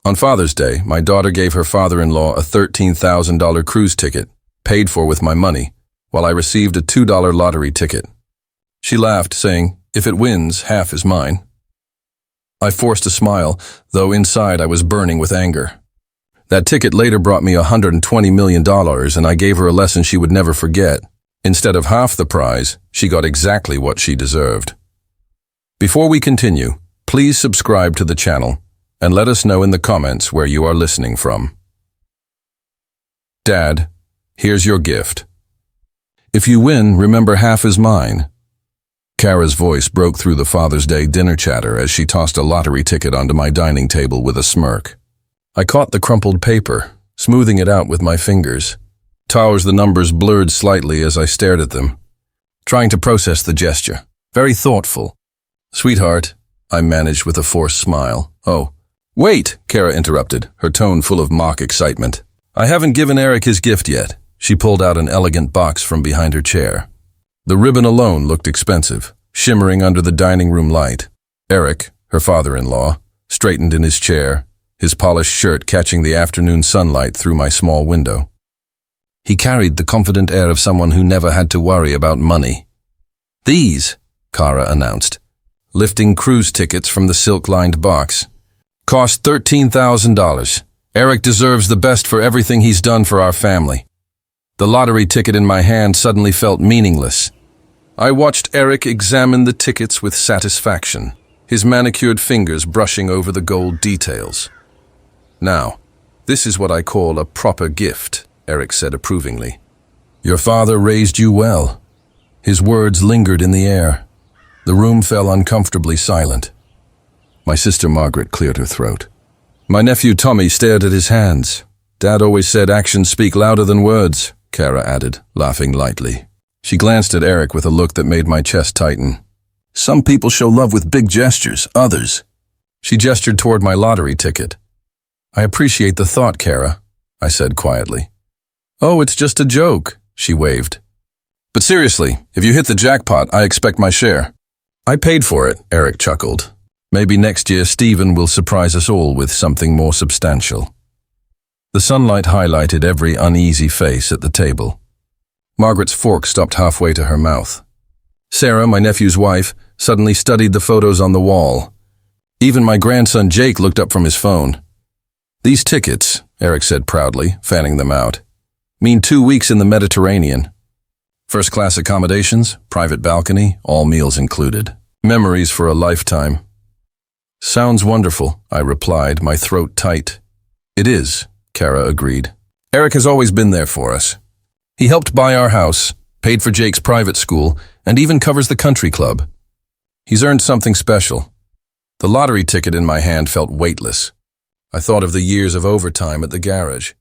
On Father's Day, my daughter gave her father-in-law a $13,000 cruise ticket, paid for with my money, while I received a $2 lottery ticket. She laughed, saying, "If it wins, half is mine." I forced a smile, though inside I was burning with anger. That ticket later brought me $120 million, and I gave her a lesson she would never forget. Instead of half the prize, she got exactly what she deserved. Before we continue, please subscribe to the channel and let us know in the comments where you are listening from. Dad, here's your gift. If you win, remember half is mine. Kara's voice broke through the Father's Day dinner chatter as she tossed a lottery ticket onto my dining table with a smirk. I caught the crumpled paper, smoothing it out with my fingers. The numbers blurred slightly as I stared at them, trying to process the gesture. Very thoughtful. "Sweetheart," I managed with a forced smile. "Oh, wait," Kara interrupted, her tone full of mock excitement. "I haven't given Eric his gift yet." She pulled out an elegant box from behind her chair. The ribbon alone looked expensive, shimmering under the dining room light. Eric, her father-in-law, straightened in his chair, his polished shirt catching the afternoon sunlight through my small window. He carried the confident air of someone who never had to worry about money. "These," Kara announced, lifting cruise tickets from the silk-lined box, "cost $13,000. Eric deserves the best for everything he's done for our family." The lottery ticket in my hand suddenly felt meaningless. I watched Eric examine the tickets with satisfaction, his manicured fingers brushing over the gold details. "Now, this is what I call a proper gift," Eric said approvingly. "Your father raised you well." His words lingered in the air. The room fell uncomfortably silent. My sister Margaret cleared her throat. My nephew Tommy stared at his hands. "Dad always said actions speak louder than words," Kara added, laughing lightly. She glanced at Eric with a look that made my chest tighten. "Some people show love with big gestures, others." She gestured toward my lottery ticket. "I appreciate the thought, Kara," I said quietly. "Oh, it's just a joke," she waved. "But seriously, if you hit the jackpot, I expect my share." "I paid for it," Eric chuckled. "Maybe next year Stephen will surprise us all with something more substantial." The sunlight highlighted every uneasy face at the table. Margaret's fork stopped halfway to her mouth. Sarah, my nephew's wife, suddenly studied the photos on the wall. Even my grandson Jake looked up from his phone. "These tickets," Eric said proudly, fanning them out, "mean 2 weeks in the Mediterranean. First-class accommodations, private balcony, all meals included. Memories for a lifetime." "Sounds wonderful," I replied, my throat tight. "It is," Kara agreed. "Eric has always been there for us. He helped buy our house, paid for Jake's private school, and even covers the country club. He's earned something special." The lottery ticket in my hand felt weightless. I thought of the years of overtime at the garage,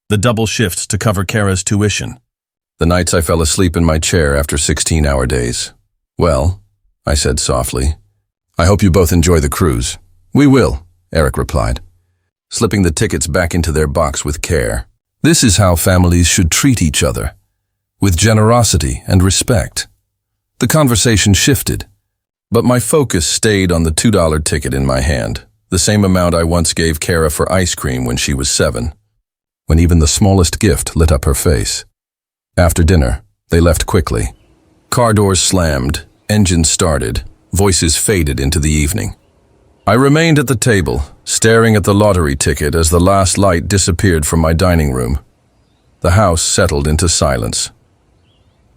the double shifts to cover Kara's tuition, the nights I fell asleep in my chair after 16-hour days. "Well," I said softly, "I hope you both enjoy the cruise." "We will," Eric replied, slipping the tickets back into their box with care. This is how families should treat each other, with generosity and respect. The conversation shifted, but my focus stayed on the $2 ticket in my hand, the same amount I once gave Kara for ice cream when she was 7, when even the smallest gift lit up her face. After dinner, they left quickly. Car doors slammed, engines started, voices faded into the evening. I remained at the table, staring at the lottery ticket as the last light disappeared from my dining room. The house settled into silence.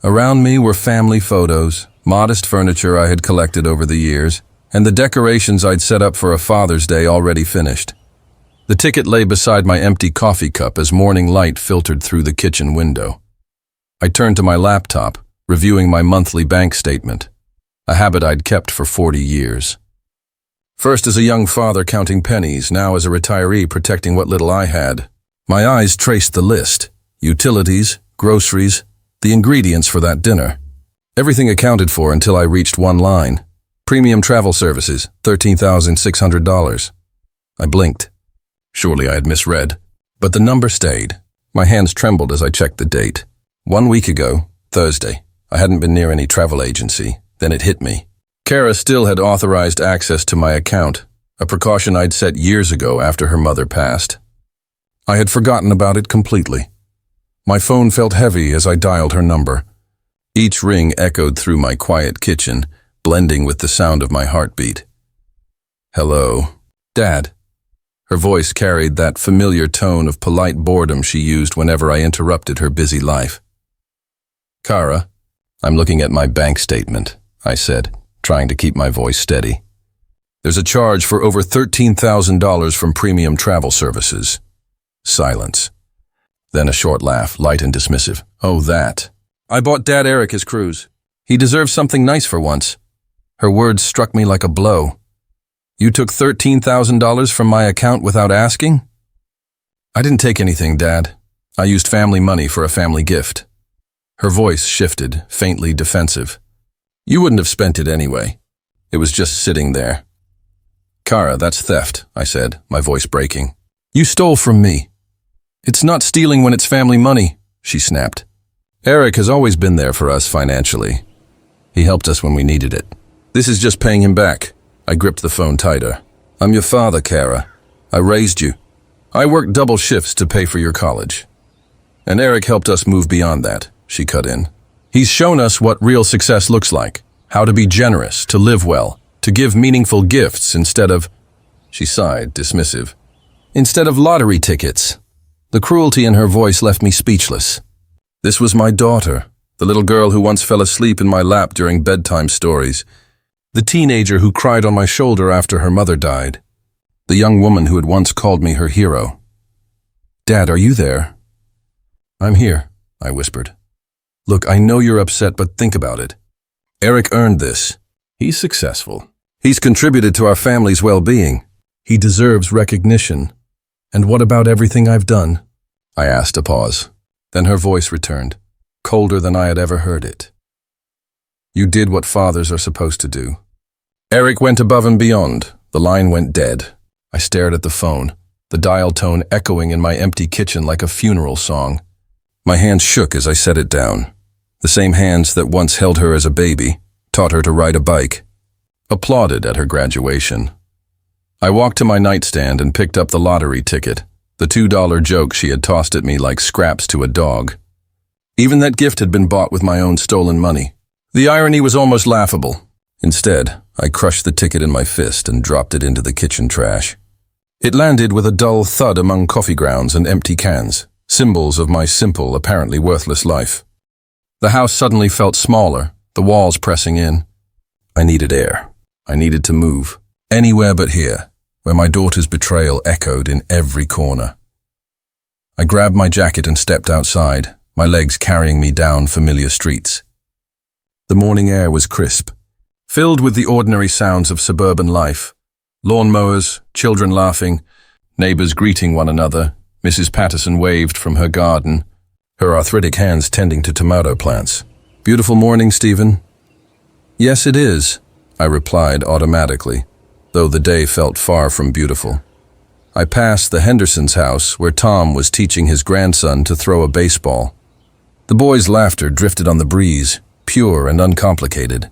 Around me were family photos, modest furniture I had collected over the years, and the decorations I'd set up for a Father's Day already finished. The ticket lay beside my empty coffee cup as morning light filtered through the kitchen window. I turned to my laptop, reviewing my monthly bank statement, a habit I'd kept for 40 years. First as a young father counting pennies, now as a retiree protecting what little I had. My eyes traced the list: utilities, groceries, the ingredients for that dinner. Everything accounted for until I reached one line: premium travel services, $13,600. I blinked. Surely I had misread, but the number stayed. My hands trembled as I checked the date. 1 week ago, Thursday, I hadn't been near any travel agency. Then it hit me. Kara still had authorized access to my account. a precaution I'd set years ago after her mother passed. I had forgotten about it completely. My phone felt heavy as I dialed her number. Each ring echoed through my quiet kitchen, blending with the sound of my heartbeat. Hello, Dad. Her voice carried that familiar tone of polite boredom she used whenever I interrupted her busy life. Kara, I'm looking at my bank statement, I said, trying to keep my voice steady. There's a charge for over $13,000 from premium travel services. Silence. Then a short laugh, light and dismissive. Oh, that. I bought Dad Eric his cruise. He deserves something nice for once. Her words struck me like a blow. You took $13,000 from my account without asking? I didn't take anything, Dad. I used family money for a family gift. Her voice shifted, faintly defensive. You wouldn't have spent it anyway. It was just sitting there. Kara, that's theft, I said, my voice breaking. You stole from me. It's not stealing when it's family money, she snapped. Eric has always been there for us financially. He helped us when we needed it. This is just paying him back. I gripped the phone tighter. I'm your father, Kara. I raised you. I worked double shifts to pay for your college. And Eric helped us move beyond that, she cut in. He's shown us what real success looks like, how to be generous, to live well, to give meaningful gifts instead of, she sighed, dismissive, instead of lottery tickets. The cruelty in her voice left me speechless. This was my daughter, the little girl who once fell asleep in my lap during bedtime stories, the teenager who cried on my shoulder after her mother died, the young woman who had once called me her hero. Dad, are you there? I'm here, I whispered. Look, I know you're upset, but think about it. Eric earned this. He's successful. He's contributed to our family's well-being. He deserves recognition. And what about everything I've done? I asked, a pause. Then her voice returned, colder than I had ever heard it. You did what fathers are supposed to do. Eric went above and beyond. The line went dead. I stared at the phone, the dial tone echoing in my empty kitchen like a funeral song. My hands shook as I set it down. The same hands that once held her as a baby, taught her to ride a bike, applauded at her graduation. I walked to my nightstand and picked up the lottery ticket, the $2 joke she had tossed at me like scraps to a dog. Even that gift had been bought with my own stolen money. The irony was almost laughable. Instead, I crushed the ticket in my fist and dropped it into the kitchen trash. It landed with a dull thud among coffee grounds and empty cans, symbols of my simple, apparently worthless life. The house suddenly felt smaller, the walls pressing in. I needed air. I needed to move. Anywhere but here, where my daughter's betrayal echoed in every corner. I grabbed my jacket and stepped outside, my legs carrying me down familiar streets. The morning air was crisp, filled with the ordinary sounds of suburban life. Lawnmowers, children laughing, neighbors greeting one another. Mrs. Patterson waved from her garden, her arthritic hands tending to tomato plants. Beautiful morning, Stephen. Yes, it is, I replied automatically, though the day felt far from beautiful. I passed the Henderson's house where Tom was teaching his grandson to throw a baseball. The boy's laughter drifted on the breeze, pure and uncomplicated.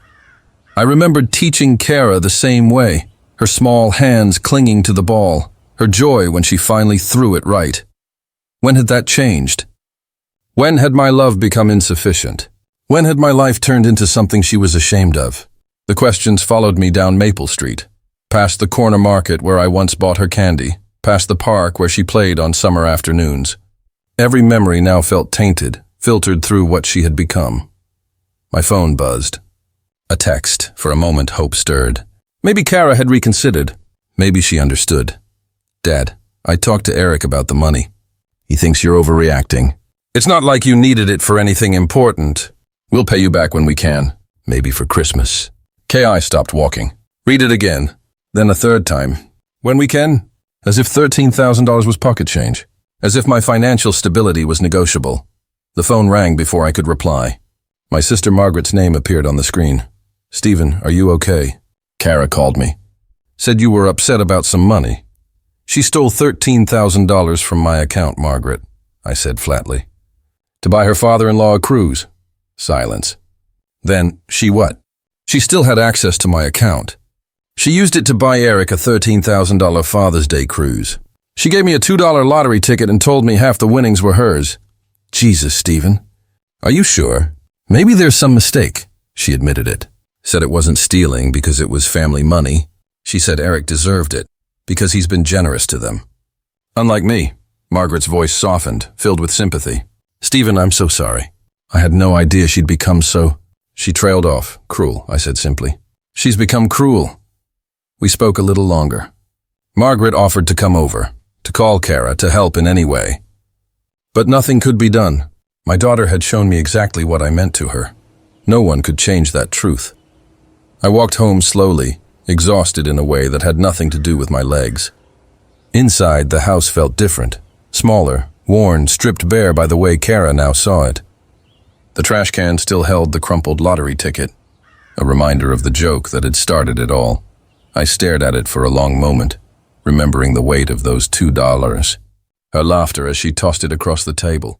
I remembered teaching Kara the same way, her small hands clinging to the ball, her joy when she finally threw it right. When had that changed? When had my love become insufficient? When had my life turned into something she was ashamed of? The questions followed me down Maple Street, past the corner market where I once bought her candy, past the park where she played on summer afternoons. Every memory now felt tainted, filtered through what she had become. My phone buzzed. A text. For a moment, hope stirred. Maybe Kara had reconsidered. Maybe she understood. Dad, I talked to Eric about the money. He thinks you're overreacting. It's not like you needed it for anything important. We'll pay you back when we can. Maybe for Christmas. K.I. stopped walking. Read it again. Then a third time. When we can? As if $13,000 was pocket change. As if my financial stability was negotiable. The phone rang before I could reply. My sister Margaret's name appeared on the screen. Stephen, are you okay? Kara called me. Said you were upset about some money. She stole $13,000 from my account, Margaret, I said flatly. To buy her father-in-law a cruise. Silence. Then, she what? She still had access to my account. She used it to buy Eric a $13,000 Father's Day cruise. She gave me a $2 lottery ticket and told me half the winnings were hers. Jesus, Stephen. Are you sure? Maybe there's some mistake. She admitted it. Said it wasn't stealing because it was family money. She said Eric deserved it because he's been generous to them. Unlike me, Margaret's voice softened, filled with sympathy. Stephen, I'm so sorry. I had no idea she'd become so... She trailed off. Cruel, I said simply. She's become cruel. We spoke a little longer. Margaret offered to come over, to call Kara, to help in any way. But nothing could be done. My daughter had shown me exactly what I meant to her. No one could change that truth. I walked home slowly, exhausted in a way that had nothing to do with my legs. Inside, the house felt different, smaller, worn, stripped bare by the way Kara now saw it. The trash can still held the crumpled lottery ticket, a reminder of the joke that had started it all. I stared at it for a long moment, remembering the weight of those $2, her laughter as she tossed it across the table.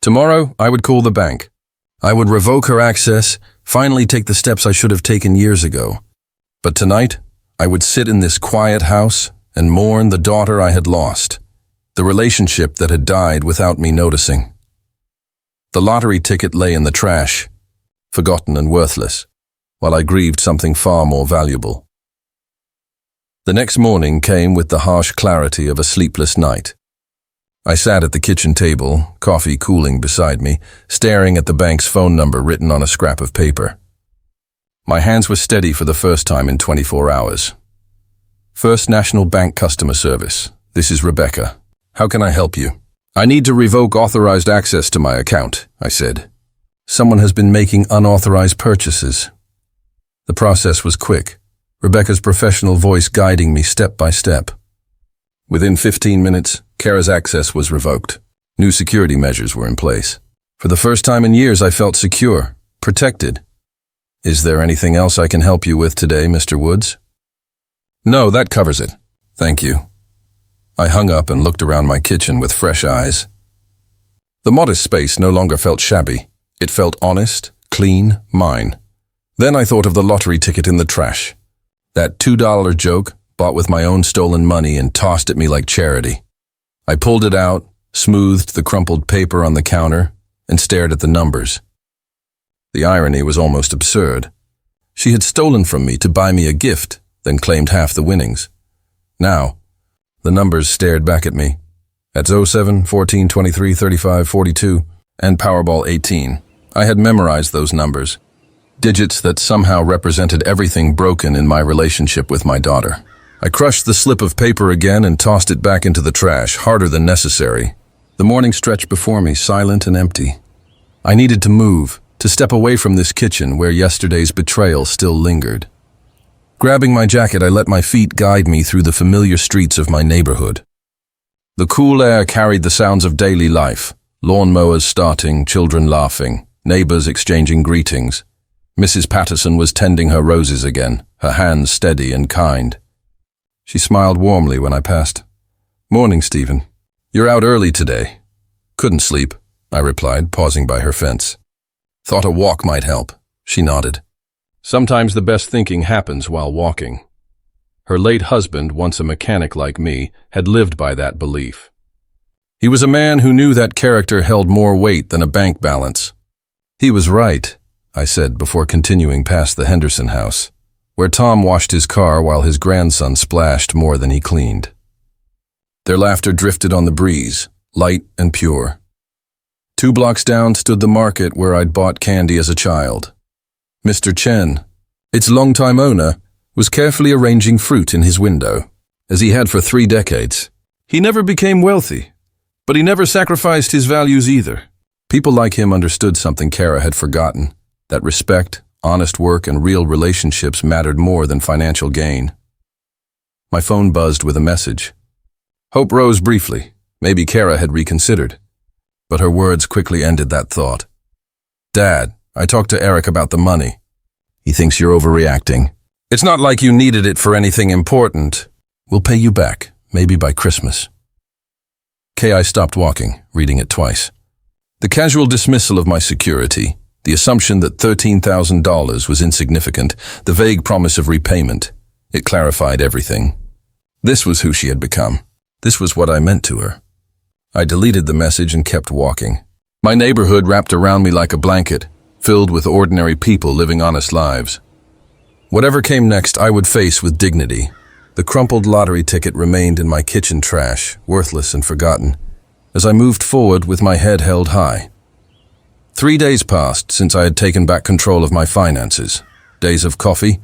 Tomorrow, I would call the bank. I would revoke her access, finally take the steps I should have taken years ago. But tonight, I would sit in this quiet house and mourn the daughter I had lost, the relationship that had died without me noticing. The lottery ticket lay in the trash, forgotten and worthless, while I grieved something far more valuable. The next morning came with the harsh clarity of a sleepless night. I sat at the kitchen table, coffee cooling beside me, staring at the bank's phone number written on a scrap of paper. My hands were steady for the first time in 24 hours. First National Bank Customer Service. This is Rebecca. How can I help you? I need to revoke authorized access to my account, I said. Someone has been making unauthorized purchases. The process was quick, Rebecca's professional voice guiding me step by step. Within 15 minutes, Kara's access was revoked. New security measures were in place. For the first time in years, I felt secure, protected. Is there anything else I can help you with today, Mr. Woods? No, that covers it. Thank you. I hung up and looked around my kitchen with fresh eyes. The modest space no longer felt shabby. It felt honest, clean, mine. Then I thought of the lottery ticket in the trash. That $2 joke, bought with my own stolen money and tossed at me like charity. I pulled it out, smoothed the crumpled paper on the counter, and stared at the numbers. The irony was almost absurd. She had stolen from me to buy me a gift, then claimed half the winnings. Now, the numbers stared back at me. At 07, 14, 23, 35, 42, and Powerball 18. I had memorized those numbers. Digits that somehow represented everything broken in my relationship with my daughter. I crushed the slip of paper again and tossed it back into the trash, harder than necessary. The morning stretched before me, silent and empty. I needed to move, to step away from this kitchen where yesterday's betrayal still lingered. Grabbing my jacket, I let my feet guide me through the familiar streets of my neighborhood. The cool air carried the sounds of daily life, lawnmowers starting, children laughing, neighbors exchanging greetings. Mrs. Patterson was tending her roses again, her hands steady and kind. She smiled warmly when I passed. Morning, Stephen. You're out early today. Couldn't sleep, I replied, pausing by her fence. Thought a walk might help. She nodded. Sometimes the best thinking happens while walking. Her late husband, once a mechanic like me, had lived by that belief. He was a man who knew that character held more weight than a bank balance. He was right, I said before continuing past the Henderson house, where Tom washed his car while his grandson splashed more than he cleaned. Their laughter drifted on the breeze, light and pure. 2 blocks down stood the market where I'd bought candy as a child. Mr. Chen, its longtime owner, was carefully arranging fruit in his window, as he had for 3 decades. He never became wealthy, but he never sacrificed his values either. People like him understood something Kara had forgotten, that respect, honest work, and real relationships mattered more than financial gain. My phone buzzed with a message. Hope rose briefly. Maybe Kara had reconsidered. But her words quickly ended that thought. Dad, I talked to Eric about the money. He thinks you're overreacting. It's not like you needed it for anything important. We'll pay you back, maybe by Christmas. K.I. stopped walking, reading it twice. The casual dismissal of my security, the assumption that $13,000 was insignificant, the vague promise of repayment. It clarified everything. This was who she had become. This was what I meant to her. I deleted the message and kept walking. My neighborhood wrapped around me like a blanket, filled with ordinary people living honest lives. Whatever came next, I would face with dignity. The crumpled lottery ticket remained in my kitchen trash, worthless and forgotten, as I moved forward with my head held high. 3 days passed since I had taken back control of my finances. Days of coffee,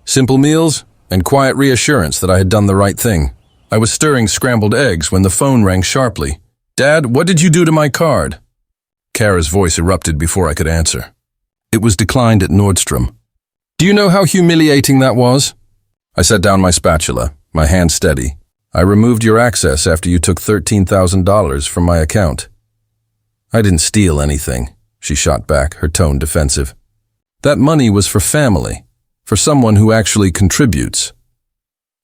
simple meals, and quiet reassurance that I had done the right thing. I was stirring scrambled eggs when the phone rang sharply. "Dad, what did you do to my card?" Kara's voice erupted before I could answer. It was declined at Nordstrom. "Do you know how humiliating that was?" I set down my spatula, my hand steady. "I removed your access after you took $13,000 from my account." "I didn't steal anything," she shot back, her tone defensive. "That money was for family, for someone who actually contributes."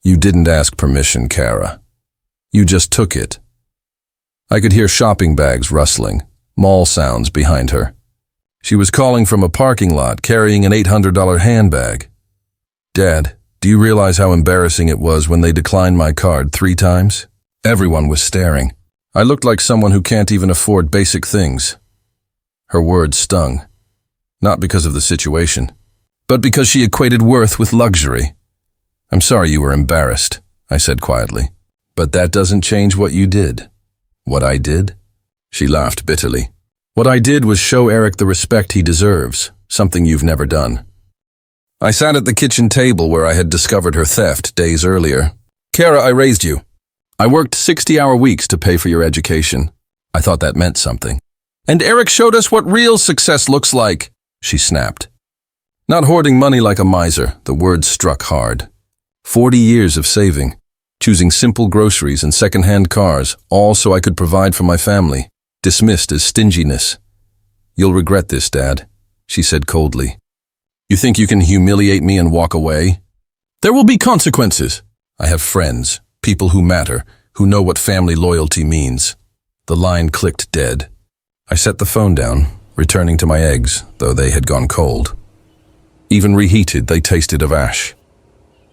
"You didn't ask permission, Kara. You just took it." I could hear shopping bags rustling, mall sounds behind her. She was calling from a parking lot, carrying an $800 handbag. "Dad, do you realize how embarrassing it was when they declined my card 3 times? Everyone was staring. I looked like someone who can't even afford basic things." Her words stung, not because of the situation, but because she equated worth with luxury. "I'm sorry you were embarrassed," I said quietly, "but that doesn't change what you did." "What I did?" She laughed bitterly. "What I did was show Eric the respect he deserves, something you've never done." I sat at the kitchen table where I had discovered her theft days earlier. "Kara, I raised you. I worked 60-hour weeks to pay for your education. I thought that meant something. And Eric showed us what real success looks like," she snapped. "Not hoarding money like a miser," the words struck hard. 40 years of saving, choosing simple groceries and second-hand cars, all so I could provide for my family, dismissed as stinginess. "You'll regret this, Dad," she said coldly. "You think you can humiliate me and walk away? There will be consequences. I have friends, people who matter, who know what family loyalty means." The line clicked dead. I set the phone down, returning to my eggs, though they had gone cold. Even reheated, they tasted of ash.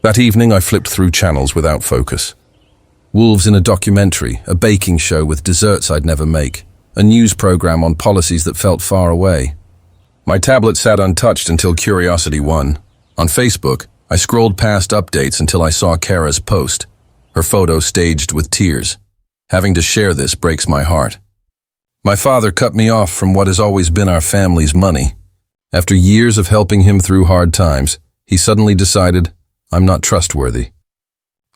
That evening, I flipped through channels without focus. Wolves in a documentary, a baking show with desserts I'd never make, a news program on policies that felt far away. My tablet sat untouched until curiosity won. On Facebook, I scrolled past updates until I saw Kara's post, her photo staged with tears. Having to share this breaks my heart. My father cut me off from what has always been our family's money. After years of helping him through hard times, he suddenly decided, I'm not trustworthy.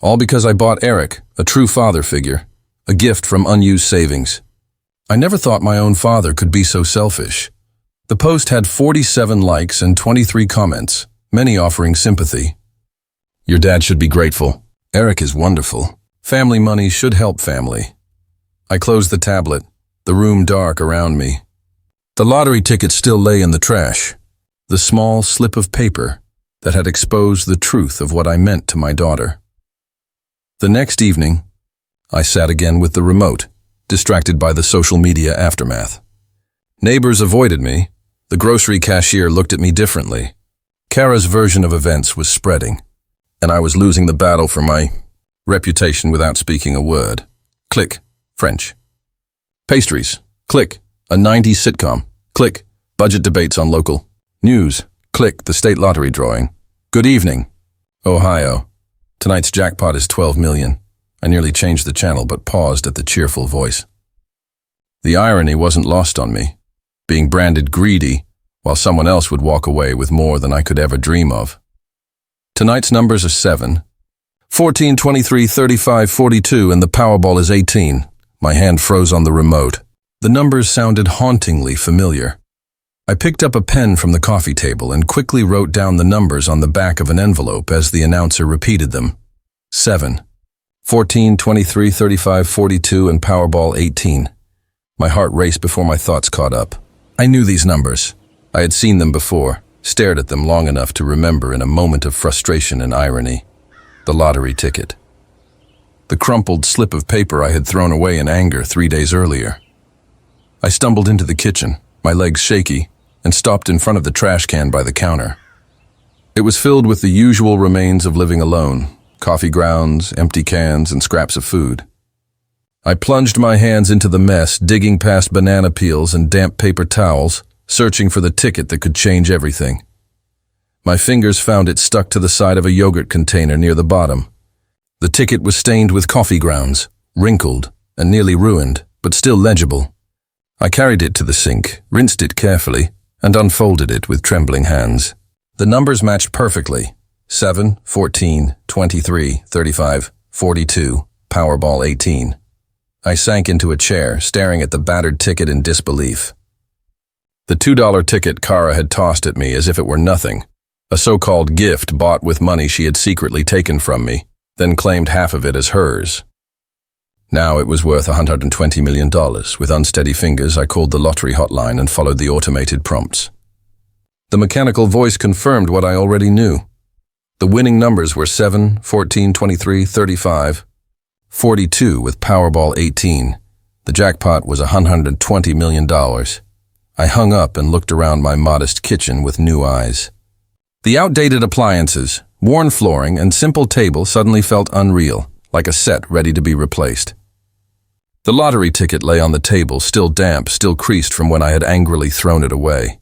All because I bought Eric, a true father figure, a gift from unused savings. I never thought my own father could be so selfish. The post had 47 likes and 23 comments, many offering sympathy. Your dad should be grateful. Eric is wonderful. Family money should help family. I closed the tablet, the room dark around me. The lottery ticket still lay in the trash, the small slip of paper that had exposed the truth of what I meant to my daughter. The next evening, I sat again with the remote, distracted by the social media aftermath. Neighbors avoided me. The grocery cashier looked at me differently. Kara's version of events was spreading, and I was losing the battle for my reputation without speaking a word. Click, French. Pastries. Click, a 90s sitcom. Click, budget debates on local news. Click, the state lottery drawing. Good evening, Ohio. Tonight's jackpot is 12 million. I nearly changed the channel but paused at the cheerful voice. The irony wasn't lost on me, being branded greedy while someone else would walk away with more than I could ever dream of. Tonight's numbers are 7, 14, 23, 35, 42, and the Powerball is 18. My hand froze on the remote. The numbers sounded hauntingly familiar. I picked up a pen from the coffee table and quickly wrote down the numbers on the back of an envelope as the announcer repeated them. 7, 14, 23, 35, 42, and Powerball 18. My heart raced before my thoughts caught up. I knew these numbers. I had seen them before, stared at them long enough to remember in a moment of frustration and irony. The lottery ticket. The crumpled slip of paper I had thrown away in anger 3 days earlier. I stumbled into the kitchen, my legs shaky, and stopped in front of the trash can by the counter. It was filled with the usual remains of living alone: coffee grounds, empty cans, and scraps of food. I plunged my hands into the mess, digging past banana peels and damp paper towels, searching for the ticket that could change everything. My fingers found it stuck to the side of a yogurt container near the bottom. The ticket was stained with coffee grounds, wrinkled, and nearly ruined, but still legible. I carried it to the sink, rinsed it carefully, and unfolded it with trembling hands. The numbers matched perfectly: 7, 14, 23, 35, 42, Powerball 18. I sank into a chair, staring at the battered ticket in disbelief. The $2 ticket Kara had tossed at me as if it were nothing, a so-called gift bought with money she had secretly taken from me, then claimed half of it as hers. Now it was worth $120 million. With unsteady fingers, I called the lottery hotline and followed the automated prompts. The mechanical voice confirmed what I already knew. The winning numbers were 7, 14, 23, 35, 42 with Powerball 18. The jackpot was $120 million. I hung up and looked around my modest kitchen with new eyes. The outdated appliances, worn flooring, and simple table suddenly felt unreal, like a set ready to be replaced. The lottery ticket lay on the table, still damp, still creased from when I had angrily thrown it away.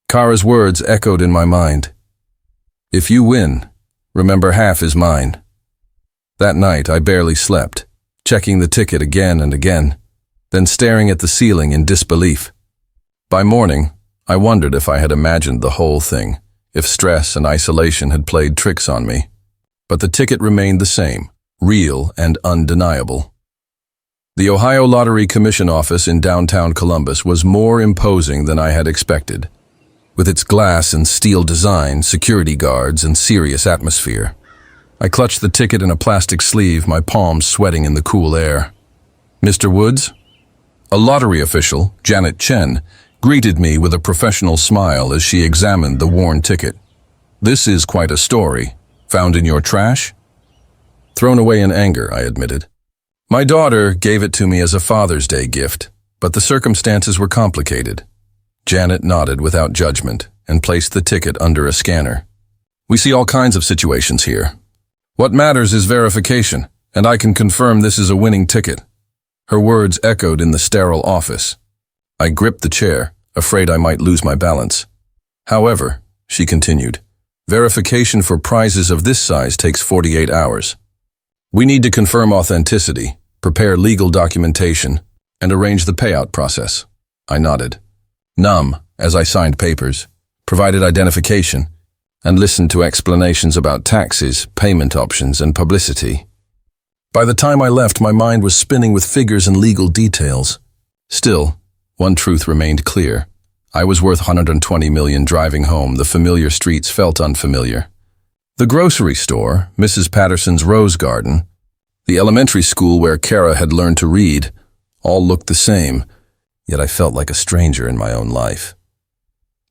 Kara's words echoed in my mind. If you win, remember half is mine. That night I barely slept, checking the ticket again and again, then staring at the ceiling in disbelief. By morning, I wondered if I had imagined the whole thing, if stress and isolation had played tricks on me. But the ticket remained the same, real and undeniable. The Ohio Lottery Commission office in downtown Columbus was more imposing than I had expected. With its glass and steel design, security guards, and serious atmosphere. I clutched the ticket in a plastic sleeve, my palms sweating in the cool air. Mr. Woods? A lottery official, Janet Chen, greeted me with a professional smile as she examined the worn ticket. This is quite a story. Found in your trash? Thrown away in anger, I admitted. My daughter gave it to me as a Father's Day gift, but the circumstances were complicated. Janet nodded without judgment and placed the ticket under a scanner. We see all kinds of situations here. What matters is verification, and I can confirm this is a winning ticket. Her words echoed in the sterile office. I gripped the chair, afraid I might lose my balance. However, she continued, verification for prizes of this size takes 48 hours. We need to confirm authenticity, prepare legal documentation, and arrange the payout process. I nodded, numb as I signed papers, provided identification, and listened to explanations about taxes, payment options, and publicity. By the time I left, my mind was spinning with figures and legal details. Still, one truth remained clear. I was worth $120 million. Driving home, the familiar streets felt unfamiliar. The grocery store, Mrs. Patterson's rose garden, the elementary school where Kara had learned to read, all looked the same, yet I felt like a stranger in my own life.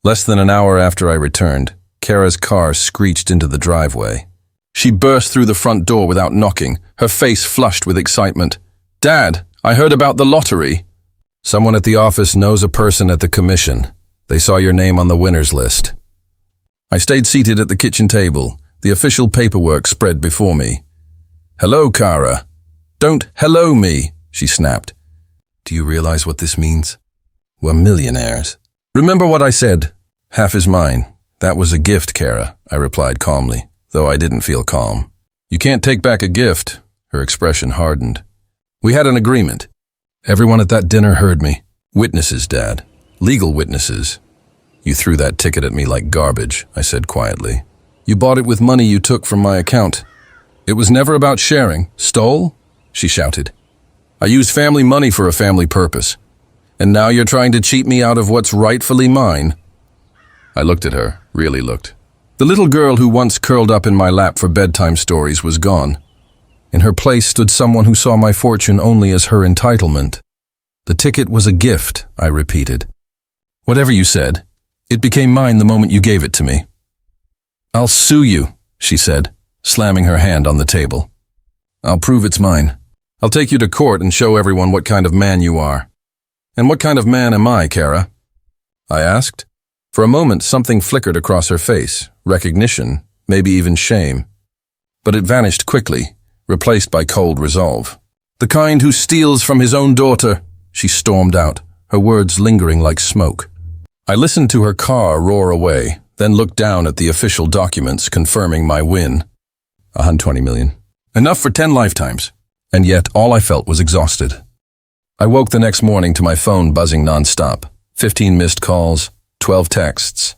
Less than an hour after I returned, Kara's car screeched into the driveway. She burst through the front door without knocking, her face flushed with excitement. Dad, I heard about the lottery. Someone at the office knows a person at the commission. They saw your name on the winners list. I stayed seated at the kitchen table, the official paperwork spread before me. Hello, Kara. Don't hello me, she snapped. Do you realize what this means? We're millionaires. Remember what I said. Half is mine. That was a gift, Kara, I replied calmly, though I didn't feel calm. You can't take back a gift. Her expression hardened. We had an agreement. Everyone at that dinner heard me. Witnesses, Dad. Legal witnesses. You threw that ticket at me like garbage, I said quietly. You bought it with money you took from my account. It was never about sharing. Stole? She shouted. I used family money for a family purpose. And now you're trying to cheat me out of what's rightfully mine. I looked at her, really looked. The little girl who once curled up in my lap for bedtime stories was gone. In her place stood someone who saw my fortune only as her entitlement. The ticket was a gift, I repeated. Whatever you said, it became mine the moment you gave it to me. I'll sue you, she said, slamming her hand on the table. I'll prove it's mine. I'll take you to court and show everyone what kind of man you are. And what kind of man am I, Kara? I asked. For a moment, something flickered across her face, recognition, maybe even shame. But it vanished quickly, replaced by cold resolve. "The kind who steals from his own daughter," she stormed out, her words lingering like smoke. I listened to her car roar away, then looked down at the official documents confirming my win. $120 million. Enough for 10 lifetimes. And yet, all I felt was exhausted. I woke the next morning to my phone buzzing nonstop. 15 missed calls, 12 texts,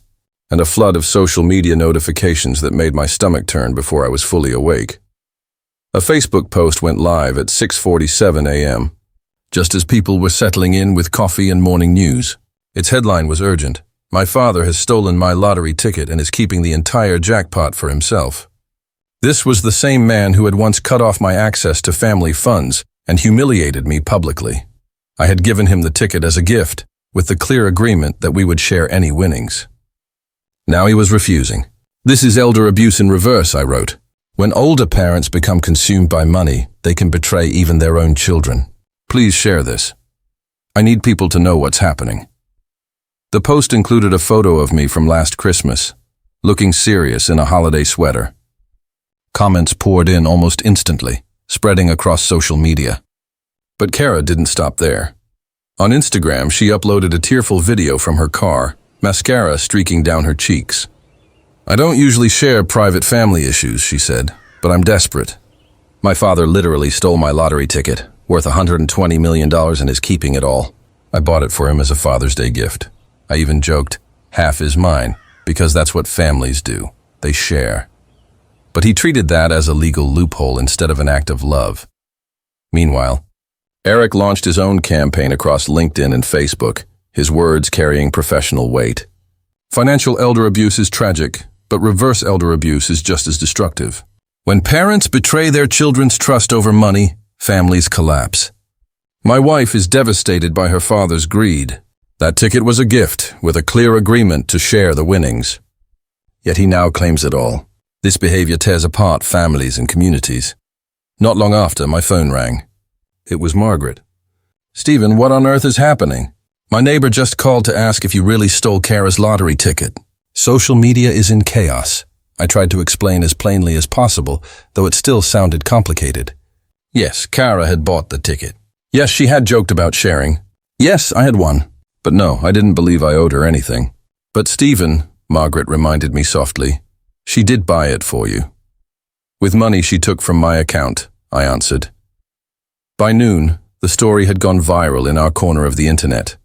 and a flood of social media notifications that made my stomach turn before I was fully awake. A Facebook post went live at 6:47 a.m., just as people were settling in with coffee and morning news. Its headline was urgent. "My father has stolen my lottery ticket and is keeping the entire jackpot for himself." This was the same man who had once cut off my access to family funds and humiliated me publicly. I had given him the ticket as a gift, with the clear agreement that we would share any winnings. Now he was refusing. "This is elder abuse in reverse," I wrote. "When older parents become consumed by money, they can betray even their own children. Please share this. I need people to know what's happening." The post included a photo of me from last Christmas, looking serious in a holiday sweater. Comments poured in almost instantly, spreading across social media. But Kara didn't stop there. On Instagram, she uploaded a tearful video from her car, mascara streaking down her cheeks. "I don't usually share private family issues," she said, "but I'm desperate. My father literally stole my lottery ticket, worth $120 million, and is keeping it all. I bought it for him as a Father's Day gift. I even joked, half is mine, because that's what families do. They share. But he treated that as a legal loophole instead of an act of love." Meanwhile, Eric launched his own campaign across LinkedIn and Facebook, his words carrying professional weight. "Financial elder abuse is tragic, but reverse elder abuse is just as destructive. When parents betray their children's trust over money, families collapse. My wife is devastated by her father's greed. That ticket was a gift, with a clear agreement to share the winnings. Yet he now claims it all. This behavior tears apart families and communities." Not long after, my phone rang. It was Margaret. "Stephen, what on earth is happening? My neighbor just called to ask if you really stole Kara's lottery ticket." Social media is in chaos. I tried to explain as plainly as possible, though it still sounded complicated. Yes, Kara had bought the ticket. Yes, she had joked about sharing. Yes, I had won. But no, I didn't believe I owed her anything. "But Stephen," Margaret reminded me softly, "she did buy it for you." "With money she took from my account," I answered. By noon, the story had gone viral in our corner of the internet.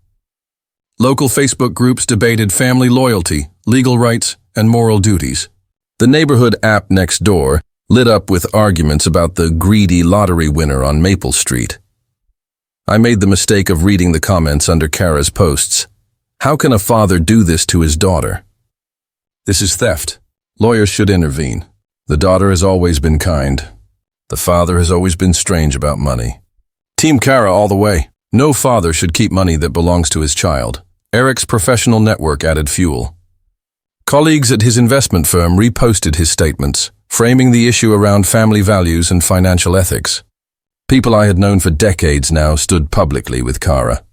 Local Facebook groups debated family loyalty, legal rights, and moral duties. The neighborhood app next door lit up with arguments about the greedy lottery winner on Maple Street. I made the mistake of reading the comments under Kara's posts. How can a father do this to his daughter? This is theft. Lawyers should intervene. The daughter has always been kind. The father has always been strange about money. Team Kara all the way. No father should keep money that belongs to his child. Eric's professional network added fuel. Colleagues at his investment firm reposted his statements, framing the issue around family values and financial ethics. People I had known for decades now stood publicly with Kara.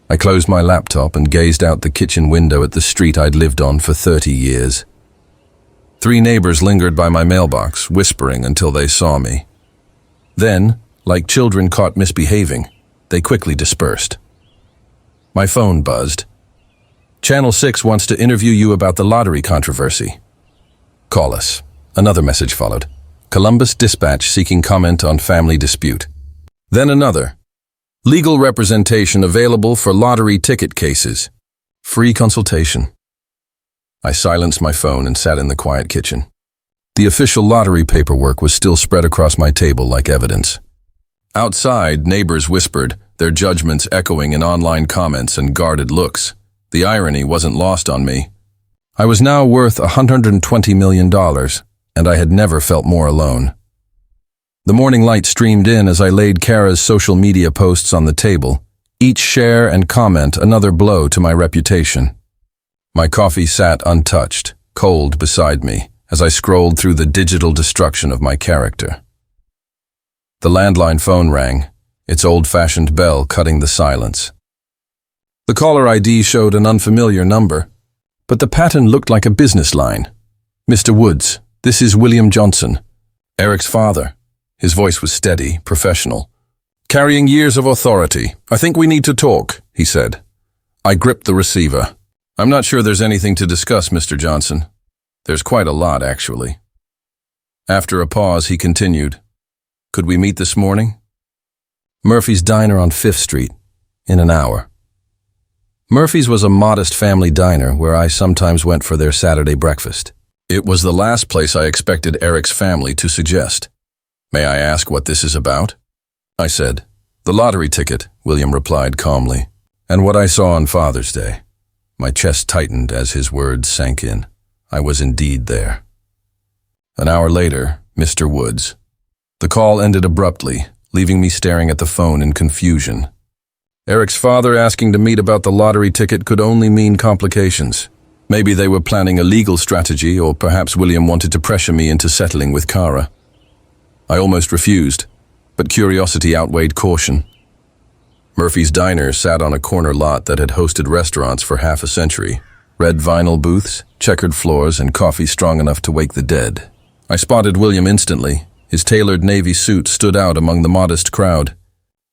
I closed my laptop and gazed out the kitchen window at the street I'd lived on for 30 years. 3 neighbors lingered by my mailbox, whispering until they saw me. Then, like children caught misbehaving, they quickly dispersed. My phone buzzed. "Channel 6 wants to interview you about the lottery controversy. Call us." Another message followed. Columbus Dispatch seeking comment on family dispute. Then another. Legal representation available for lottery ticket cases. Free consultation. I silenced my phone and sat in the quiet kitchen. The official lottery paperwork was still spread across my table like evidence. Outside, neighbors whispered, their judgments echoing in online comments and guarded looks. The irony wasn't lost on me. I was now worth $120 million, and I had never felt more alone. The morning light streamed in as I laid Kara's social media posts on the table, each share and comment another blow to my reputation. My coffee sat untouched, cold beside me, as I scrolled through the digital destruction of my character. The landline phone rang, its old-fashioned bell cutting the silence. The caller ID showed an unfamiliar number, but the pattern looked like a business line. Mr. Woods, this is William Johnson, Eric's father. His voice was steady, professional. Carrying years of authority. I think we need to talk, he said. I gripped the receiver. I'm not sure there's anything to discuss, Mr. Johnson. There's quite a lot, actually. After a pause, he continued. Could we meet this morning? Murphy's Diner on 5th Street, in an hour. Murphy's was a modest family diner where I sometimes went for their Saturday breakfast. It was the last place I expected Eric's family to suggest. May I ask what this is about? I said. The lottery ticket, William replied calmly, and what I saw on Father's Day. My chest tightened as his words sank in. I was indeed there. An hour later, Mr. Woods. The call ended abruptly, leaving me staring at the phone in confusion. Eric's father asking to meet about the lottery ticket could only mean complications. Maybe they were planning a legal strategy, or perhaps William wanted to pressure me into settling with Kara. I almost refused, but curiosity outweighed caution. Murphy's Diner sat on a corner lot that had hosted restaurants for half a century. Red vinyl booths, checkered floors, and coffee strong enough to wake the dead. I spotted William instantly. His tailored navy suit stood out among the modest crowd.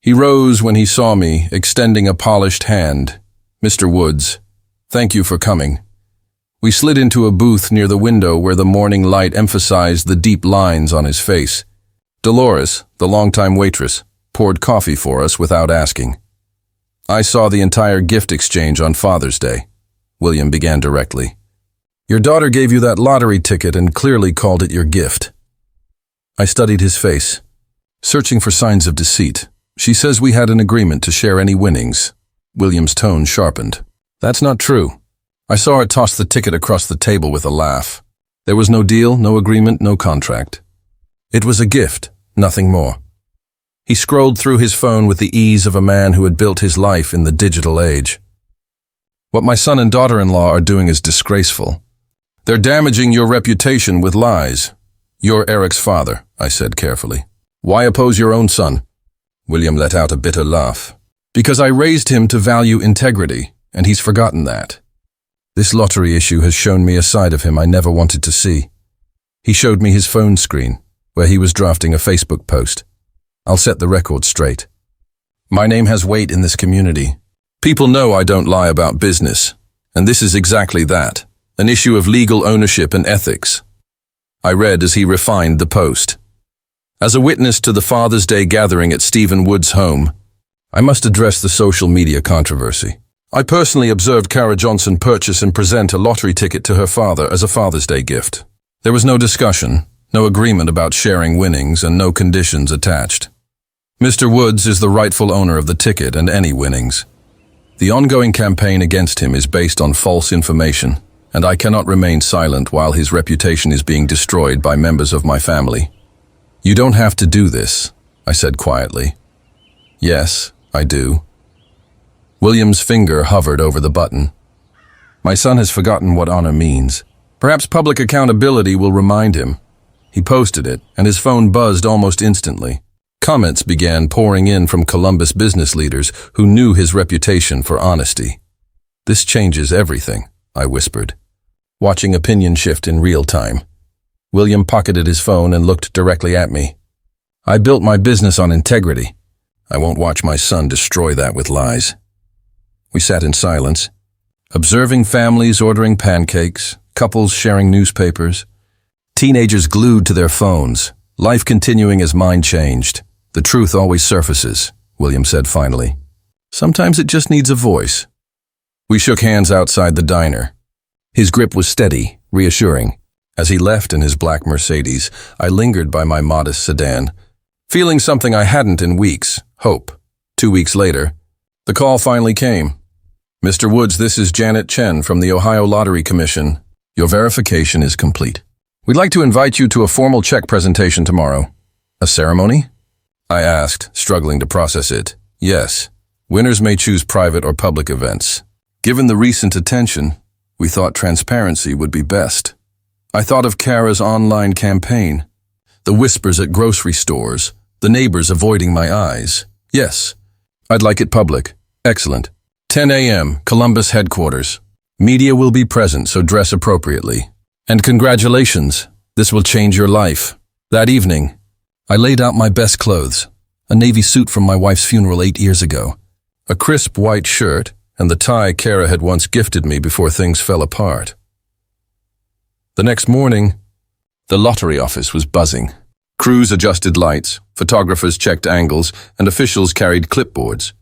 He rose when he saw me, extending a polished hand. Mr. Woods, thank you for coming. We slid into a booth near the window where the morning light emphasized the deep lines on his face. Dolores, the longtime waitress, poured coffee for us without asking. I saw the entire gift exchange on Father's Day. William began directly. Your daughter gave you that lottery ticket and clearly called it your gift. I studied his face, searching for signs of deceit. She says we had an agreement to share any winnings. William's tone sharpened. That's not true. I saw her toss the ticket across the table with a laugh. There was no deal, no agreement, no contract. It was a gift, nothing more. He scrolled through his phone with the ease of a man who had built his life in the digital age. What my son and daughter-in-law are doing is disgraceful. They're damaging your reputation with lies. You're Eric's father, I said carefully. Why oppose your own son? William let out a bitter laugh. Because I raised him to value integrity, and he's forgotten that. This lottery issue has shown me a side of him I never wanted to see. He showed me his phone screen, where he was drafting a Facebook post. I'll set the record straight. My name has weight in this community. People know I don't lie about business, and this is exactly that, an issue of legal ownership and ethics. I read as he refined the post. As a witness to the Father's Day gathering at Stephen Wood's home, I must address the social media controversy. I personally observed Kara Johnson purchase and present a lottery ticket to her father as a Father's Day gift. There was no discussion, no agreement about sharing winnings, and no conditions attached. Mr. Woods is the rightful owner of the ticket and any winnings. The ongoing campaign against him is based on false information, and I cannot remain silent while his reputation is being destroyed by members of my family. You don't have to do this, I said quietly. Yes, I do. William's finger hovered over the button. My son has forgotten what honor means. Perhaps public accountability will remind him. He posted it, and his phone buzzed almost instantly. Comments began pouring in from Columbus business leaders who knew his reputation for honesty. This changes everything, I whispered, watching opinion shift in real time. William pocketed his phone and looked directly at me. I built my business on integrity. I won't watch my son destroy that with lies. We sat in silence, observing families ordering pancakes, couples sharing newspapers, teenagers glued to their phones, life continuing as mine changed. The truth always surfaces, William said finally. Sometimes it just needs a voice. We shook hands outside the diner. His grip was steady, reassuring. As he left in his black Mercedes, I lingered by my modest sedan, feeling something I hadn't in weeks, hope. 2 weeks later, the call finally came. Mr. Woods, this is Janet Chen from the Ohio Lottery Commission. Your verification is complete. We'd like to invite you to a formal check presentation tomorrow. A ceremony? I asked, struggling to process it. Yes. Winners may choose private or public events. Given the recent attention, we thought transparency would be best. I thought of Kara's online campaign, the whispers at grocery stores, the neighbors avoiding my eyes. Yes, I'd like it public. Excellent. 10 a.m., Columbus headquarters. Media will be present, so dress appropriately. And congratulations, this will change your life. That evening, I laid out my best clothes, a navy suit from my wife's funeral 8 years ago, a crisp white shirt, and the tie Kara had once gifted me before things fell apart. The next morning, the lottery office was buzzing. Crews adjusted lights, photographers checked angles, and officials carried clipboards.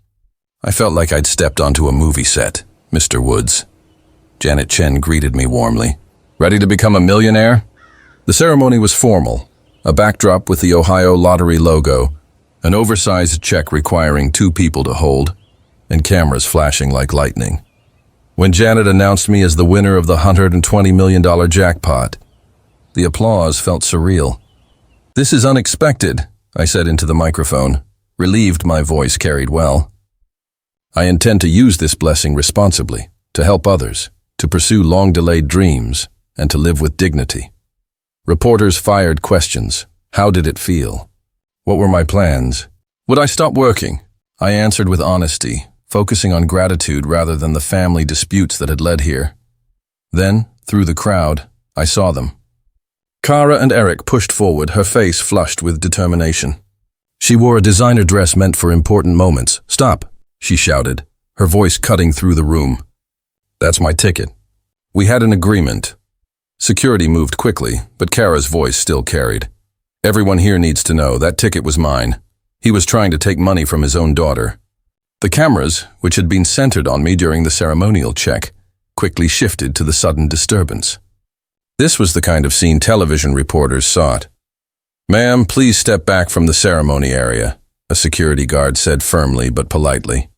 I felt like I'd stepped onto a movie set. Mr. Woods. Janet Chen greeted me warmly. Ready to become a millionaire? The ceremony was formal, a backdrop with the Ohio Lottery logo, an oversized check requiring 2 people to hold, and cameras flashing like lightning. When Janet announced me as the winner of the $120 million jackpot, the applause felt surreal. This is unexpected, I said into the microphone, relieved my voice carried well. I intend to use this blessing responsibly, to help others, to pursue long-delayed dreams, and to live with dignity. Reporters fired questions. How did it feel? What were my plans? Would I stop working? I answered with honesty, focusing on gratitude rather than the family disputes that had led here. Then, through the crowd, I saw them. Kara and Eric pushed forward, her face flushed with determination. She wore a designer dress meant for important moments. Stop, she shouted, her voice cutting through the room. That's my ticket. We had an agreement. Security moved quickly, but Kara's voice still carried. Everyone here needs to know that ticket was mine. He was trying to take money from his own daughter. The cameras, which had been centered on me during the ceremonial check, quickly shifted to the sudden disturbance. This was the kind of scene television reporters sought. Ma'am, please step back from the ceremony area, a security guard said firmly but politely.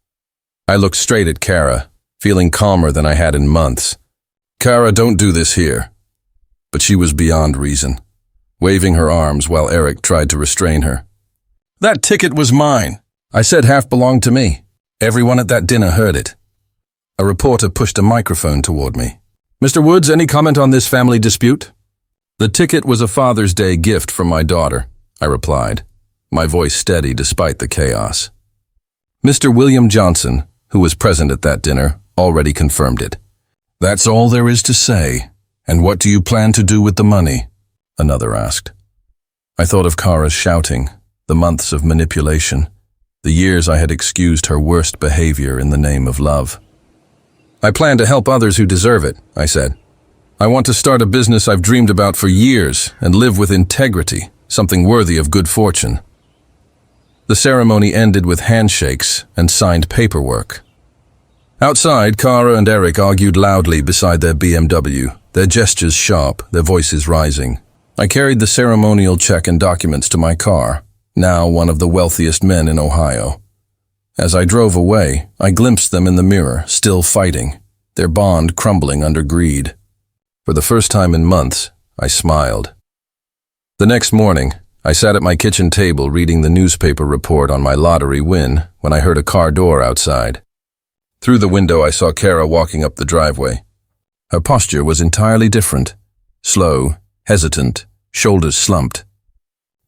I looked straight at Kara, feeling calmer than I had in months. Kara, don't do this here. But she was beyond reason, waving her arms while Eric tried to restrain her. That ticket was mine. I said half belonged to me. Everyone at that dinner heard it. A reporter pushed a microphone toward me. Mr. Woods, any comment on this family dispute? The ticket was a Father's Day gift from my daughter, I replied, my voice steady despite the chaos. Mr. William Johnson, who was present at that dinner, already confirmed it. That's all there is to say. And what do you plan to do with the money? Another asked. I thought of Kara's shouting, the months of manipulation, the years I had excused her worst behavior in the name of love. I plan to help others who deserve it, I said. I want to start a business I've dreamed about for years and live with integrity, something worthy of good fortune. The ceremony ended with handshakes and signed paperwork. Outside, Kara and Eric argued loudly beside their BMW, their gestures sharp, their voices rising. I carried the ceremonial check and documents to my car, now one of the wealthiest men in Ohio. As I drove away, I glimpsed them in the mirror, still fighting, their bond crumbling under greed. For the first time in months, I smiled. The next morning, I sat at my kitchen table reading the newspaper report on my lottery win when I heard a car door outside. Through the window, I saw Kara walking up the driveway. Her posture was entirely different, slow, hesitant, shoulders slumped.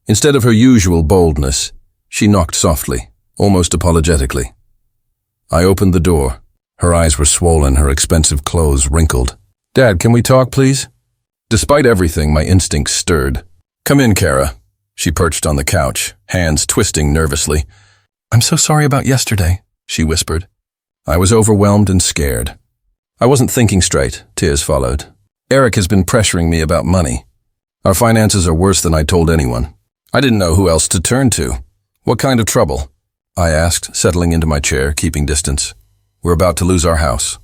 Instead of her usual boldness, she knocked softly, almost apologetically. I opened the door. Her eyes were swollen, her expensive clothes wrinkled. Dad, can we talk, please? Despite everything, my instincts stirred. Come in, Kara. She perched on the couch, hands twisting nervously. I'm so sorry about yesterday, she whispered. I was overwhelmed and scared. I wasn't thinking straight, tears followed. Eric has been pressuring me about money. Our finances are worse than I told anyone. I didn't know who else to turn to. What kind of trouble? I asked, settling into my chair, keeping distance. We're about to lose our house.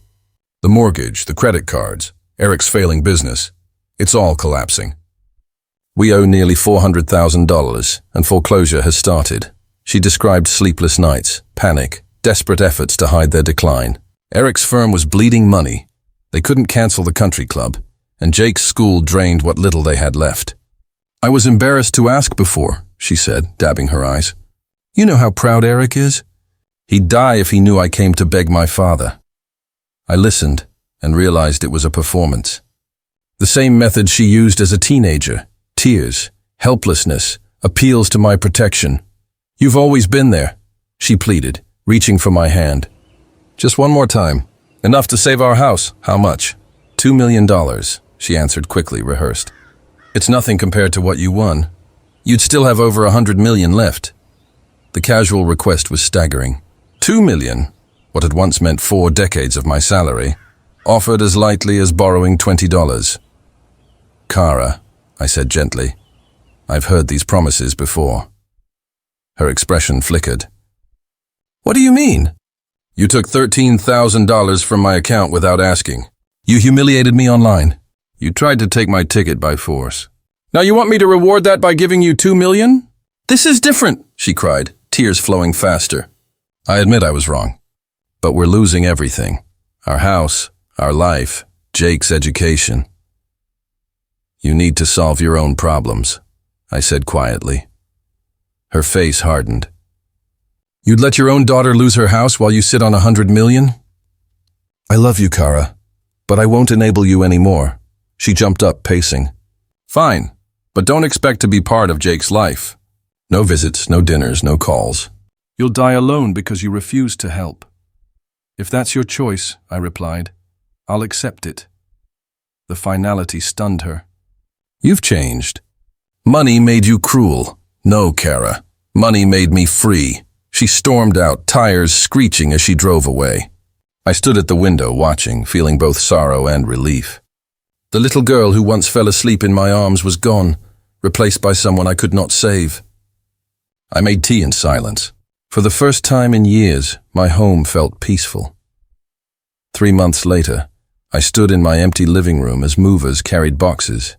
The mortgage, the credit cards, Eric's failing business. It's all collapsing. We owe nearly $400,000, and foreclosure has started. She described sleepless nights, panic, desperate efforts to hide their decline. Eric's firm was bleeding money. They couldn't cancel the country club, and Jake's school drained what little they had left. I was embarrassed to ask before, she said, dabbing her eyes. You know how proud Eric is? He'd die if he knew I came to beg my father. I listened and realized it was a performance. The same method she used as a teenager. Tears, helplessness, appeals to my protection. You've always been there, she pleaded, reaching for my hand. Just one more time. Enough to save our house. How much? $2 million. she answered quickly, rehearsed. It's nothing compared to what you won. You'd still have over 100 million left. The casual request was staggering. 2 million, what had once meant 4 decades of my salary, offered as lightly as borrowing $20. Kara, I said gently, I've heard these promises before. Her expression flickered. What do you mean? You took $13,000 from my account without asking. You humiliated me online. You tried to take my ticket by force. Now you want me to reward that by giving you 2 million? This is different, she cried, tears flowing faster. I admit I was wrong. But we're losing everything. Our house, our life, Jake's education. You need to solve your own problems, I said quietly. Her face hardened. You'd let your own daughter lose her house while you sit on 100 million? I love you, Kara, but I won't enable you anymore. She jumped up, pacing. Fine, but don't expect to be part of Jake's life. No visits, no dinners, no calls. You'll die alone because you refuse to help. If that's your choice, I replied, I'll accept it. The finality stunned her. You've changed. Money made you cruel. No, Kara. Money made me free. She stormed out, tires screeching as she drove away. I stood at the window watching, feeling both sorrow and relief. The little girl who once fell asleep in my arms was gone, replaced by someone I could not save. I made tea in silence. For the first time in years, my home felt peaceful. 3 months later, I stood in my empty living room as movers carried boxes.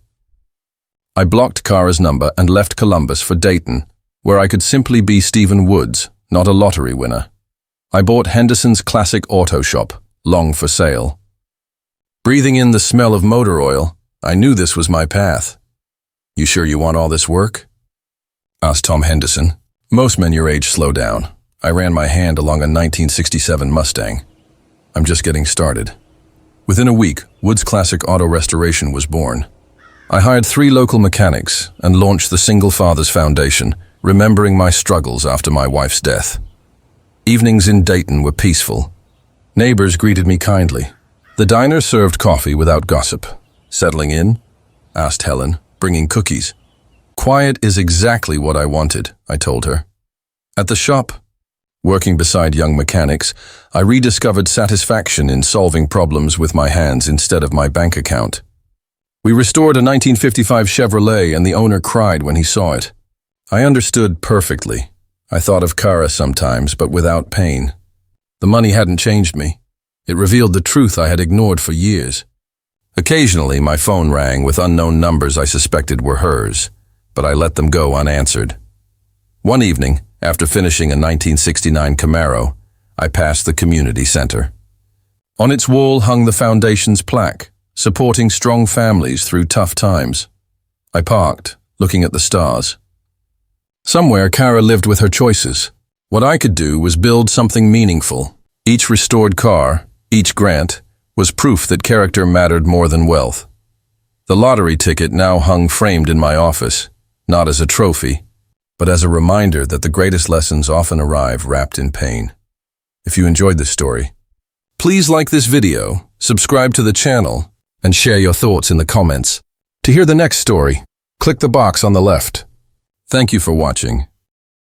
I blocked Kara's number and left Columbus for Dayton, where I could simply be Stephen Woods, not a lottery winner. I bought Henderson's classic auto shop, long for sale. Breathing in the smell of motor oil, I knew this was my path. You sure you want all this work? Asked Tom Henderson. Most men your age slow down. I ran my hand along a 1967 Mustang. I'm just getting started. Within a week, Woods Classic Auto Restoration was born. I hired 3 local mechanics and launched the Single Fathers Foundation, remembering my struggles after my wife's death. Evenings in Dayton were peaceful. Neighbors greeted me kindly. The diner served coffee without gossip. Settling in? Asked Helen, bringing cookies. Quiet is exactly what I wanted, I told her. At the shop, working beside young mechanics, I rediscovered satisfaction in solving problems with my hands instead of my bank account. We restored a 1955 Chevrolet and the owner cried when he saw it. I understood perfectly. I thought of Kara sometimes, but without pain. The money hadn't changed me. It revealed the truth I had ignored for years. Occasionally, my phone rang with unknown numbers I suspected were hers, but I let them go unanswered. One evening, after finishing a 1969 Camaro, I passed the community center. On its wall hung the foundation's plaque, supporting strong families through tough times. I parked, looking at the stars. Somewhere, Kara lived with her choices. What I could do was build something meaningful. Each restored car, each grant, was proof that character mattered more than wealth. The lottery ticket now hung framed in my office, not as a trophy, but as a reminder that the greatest lessons often arrive wrapped in pain. If you enjoyed this story, please like this video, subscribe to the channel, and share your thoughts in the comments. To hear the next story, click the box on the left. Thank you for watching,